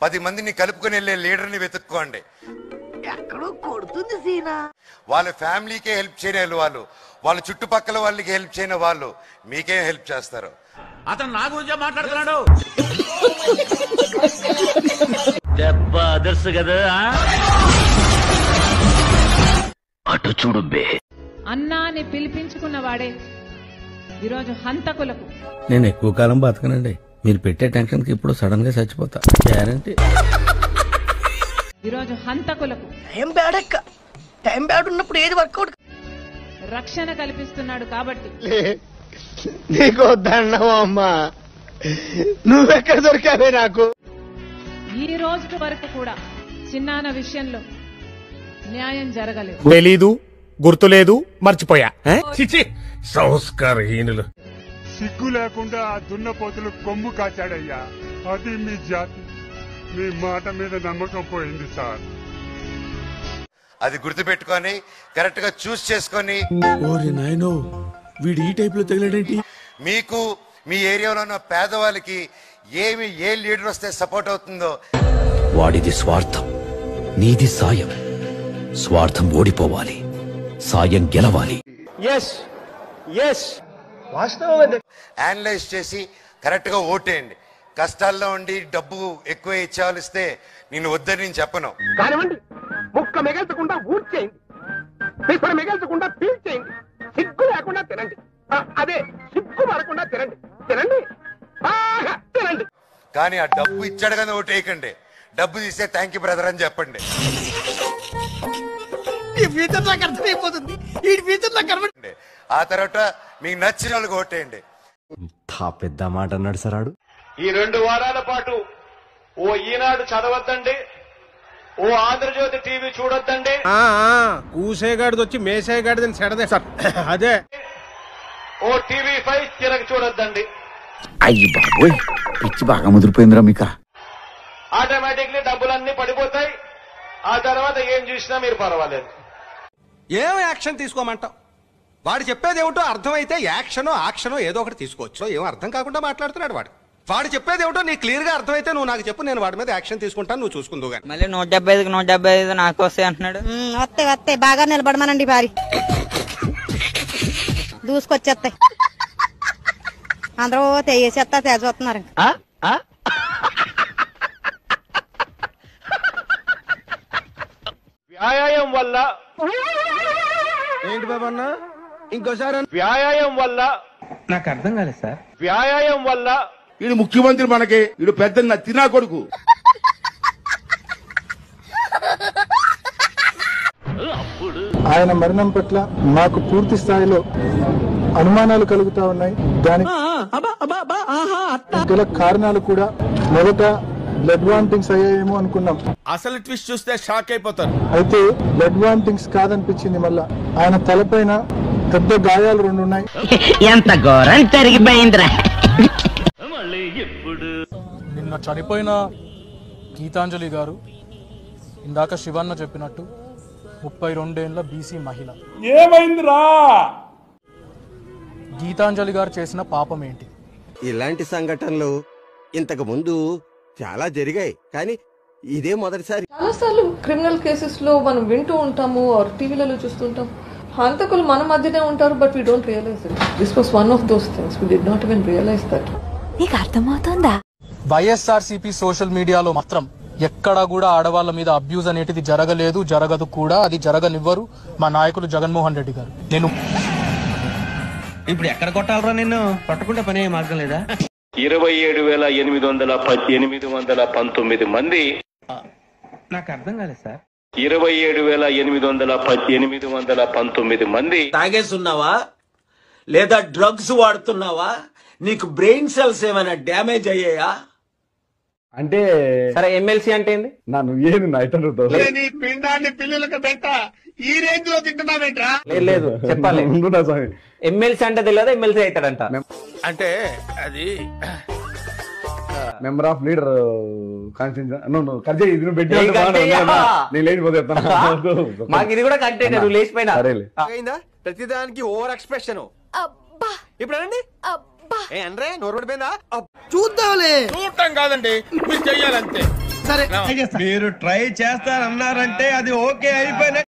10 మందిని కలుపుకొని వెళ్ళే లీడర్ని వెతుక్కోండి. ఎక్కడో కొడుతుంది సీనా. వాళ్ళ ఫ్యామిలీకే హెల్ప్ చేయని వాళ్ళు, వాళ్ళ చుట్టుపక్కల వాళ్ళకి హెల్ప్ చేయని వాళ్ళు మీకేం హెల్ప్ చేస్తారు? అతను నా గురించే మాట్లాడుతున్నాడు. అటు చూడు బే. అన్నాని పిలిపించుకున్న వాడే ఈరోజు హంతకులకు. నేను ఎక్కువ కాలం బతకనండి, మీరు పెట్టే టెన్షన్ కి ఇప్పుడు సడన్ గా చచ్చిపోతా గ్యారంటీ. ఈరోజు హంతకులకు టైం బ్యాడ్ ఉన్నప్పుడు ఏది వర్కౌట్. రక్షణ కల్పిస్తున్నాడు కాబట్టి నీకు దండం అమ్మా, నువ్వెక్కడ దొరికావే నాకు. ఈ రోజు వరకు కూడా చిన్నాన విషయంలో న్యాయం జరగలేదు. తెలీదు, గుర్తులేదు, మర్చిపోయా. సంస్కారహీనులు. సిగ్గు లేకుండా ఆ దున్నపోతులు కొమ్ము కాచాడయ్యా. అది మీ జాతి. మీ మాట మీద నమ్మకం పోయింది సార్. అది గుర్తుపెట్టుకొని కరెక్ట్ గా చూస్ చేసుకొని. ఓరి నాయనో, వీడు ఈ టైప్ లో తగిలాడేంటి? మీకు మీ ఏరియాలో ఉన్న పేదవాళ్ళకి ఏ లీడర్ వస్తే సపోర్ట్ అవుతుందో. వాడిది స్వార్థం, నీది సాయం. స్వార్థం ఓడిపోవాలి, సాయం గెలవాలి. అనలైజ్ చేసి కరెక్ట్ గా ఓటేయండి. కష్టాల్లో ఉండి డబ్బు ఎక్కువ ఇచ్చేవాళ్ళిస్తే నేను వద్దని నేను చెప్పను. కానివ్వండి, ముక్క మిగల్చకుండా ఊడ్చేయండి, పిసరు మిగల్చకుండా పీల్చేయండి, సిగ్గు లేకుండా తినండి. అదే సిగ్గు పడకుండా తినండి, తినండి, బాగా తినండి. కానీ ఆ డబ్బు ఇచ్చాడు కానీ ఓటేయకండి. డబ్బు తీస్తే థ్యాంక్ యూ బ్రదర్ అని చెప్పండి. ఆ తర్వాత మీకు నచ్చిన వాళ్ళకి ఓటేయండి. పెద్ద మాట అన్నాడు సరాడు. ఈ 2 వారాల పాటు ఓ ఈనాడు చదవద్దండి, ఓ ఆంధ్రజ్యోతి టీవీ చూడొద్దండి. కూసేగాడిది వచ్చి మేసేగాడిదని సెడదే సార్. అదే ఓ TV5 తిరగ చూడొద్దండి. అయ్యి బాబోయ్, పిచ్చి బాగా ముదిరిపోయిందిరా మీకు. ఆటోమేటిక్లీ డబ్బులన్నీ పడిపోతాయి. ఆ తర్వాత ఏం చూసినా మీరు పర్వాలేదు. ఏం యాక్షన్ తీసుకోమంటావు? వాడు చెప్పేది ఏమిటో అర్థమైతే యాక్షనో ఆక్షనో ఏదో ఒకటి తీసుకోవచ్చు. ఏం అర్థం కాకుండా మాట్లాడుతున్నాడు వాడు. వాడు చెప్పేది ఏమిటో నీకు క్లియర్ గా అర్థమైతే నువ్వు నాకు చెప్పు, నేను వాడి మీద యాక్షన్ తీసుకుంటాను, నువ్వు చూసుకుందువు గాని. మళ్ళీ 175కి 175 నాకు వస్తాయి అంటున్నాడు. వస్తాయి బాగా నిలబడమనండి. భారీ దూసుకొచ్చేస్తాయి. అందరూ తెగేసేస్తా తెగొస్తున్నారు. వ్యాయామం వల్ల ఏంటి బాబు అన్న ఇంకోసారి? వ్యాయామం వల్ల నాకు అర్థం కాలేదు సార్. వ్యాయామం వల్ల వీడు ముఖ్యమంత్రి, మనకి వీడు పెద్ద తినా కొడుకు. ఆయన మరణం పట్ల మాకు పూర్తి స్థాయిలో అనుమానాలు కలుగుతా ఉన్నాయి. దానికి గల కారణాలు కూడా మొదట బ్లడ్ వామిటింగ్స్ అయ్యాయేమో అనుకున్నాం. అసలు ట్విస్ట్ చూస్తే షాక్ అయిపోతారు. అయితే బ్లడ్ వామిటింగ్స్ కాదనిపించింది. మళ్ళా ఆయన తలపైన పెద్ద గాయాలు 2 ఉన్నాయి. ఎంత ఘోరం జరిగిపోయిందిరా. నిన్న చనిపోయిన గీతాంజలి గారు ఇందాక శివన్న చెప్పినట్టు 32 ఏళ్ల బీసీ మహిళ. ఏమైందిరా? గీతాంజలి గారు చేసిన పాపం ఏంటి? ఇలాంటి సంఘటనలు ఇంతకు ముందు చాలా జరిగాయి, కానీ ఇదే మొదటిసారి. చాలాసార్లు క్రిమినల్ కేసెస్ లో మనం వింటూ ఉంటాము, టీవీలలో చూస్తుంటాం, హంతకులు మన మధ్యనే ఉంటారు, but we don't realize it. This was one of those things we did not even realize that. నీకు అర్థమవుతుందా? వైఎస్ఆర్సీపీ సోషల్ మీడియాలో మాత్రం ఎక్కడా కూడా ఆడవాళ్ళ మీద అబ్యూజ్ అనేటిది జరగలేదు, జరగదు కూడా. అది జరగనివ్వరు మా నాయకులు జగన్మోహన్ రెడ్డి గారు. నేను ఇప్పుడు ఎక్కడ కొట్టాలరా? నిన్ను పట్టుకుంటే పని మార్గం లేదా? 27,819 మంది. నాకు అర్థం కాలేదు సార్. 27,819 మంది. తాగేస్తున్నావా లేదా డ్రగ్స్ వాడుతున్నావా? నీకు బ్రెయిన్ సెల్స్ ఏమైనా డ్యామేజ్ అయ్యాయా? అంటే సరే, ఎమ్మెల్సీ అంటే ఏంది? నన్ను ఏది నీ పిండాన్ని పిల్లలకు పెట్ట ఈ రేంజ్ లో తింటున్నావేంట్రా? లేదు చెప్పాలి. ఎమ్మెల్సీ అంటే తెలియదా? ఎమ్మెల్సీ అవుతాడంట. అంటే అది మెంబర్ ఆఫ్ లీడర్ మాకు ఇది కూడా కంటెంట్. నువ్వు లేచిపోయినా ప్రతిదానికి ఓవర్ ఎక్స్ప్రెషన్. ఇప్పుడు అనండి. ఏ అంటే నోరు పడిపోయిందా? చూద్దాంలే. చూడటం కాదండి, మీరు చెయ్యాలంతే. సరే మీరు ట్రై చేస్తారన్నారంటే అది ఓకే అయిపోయిన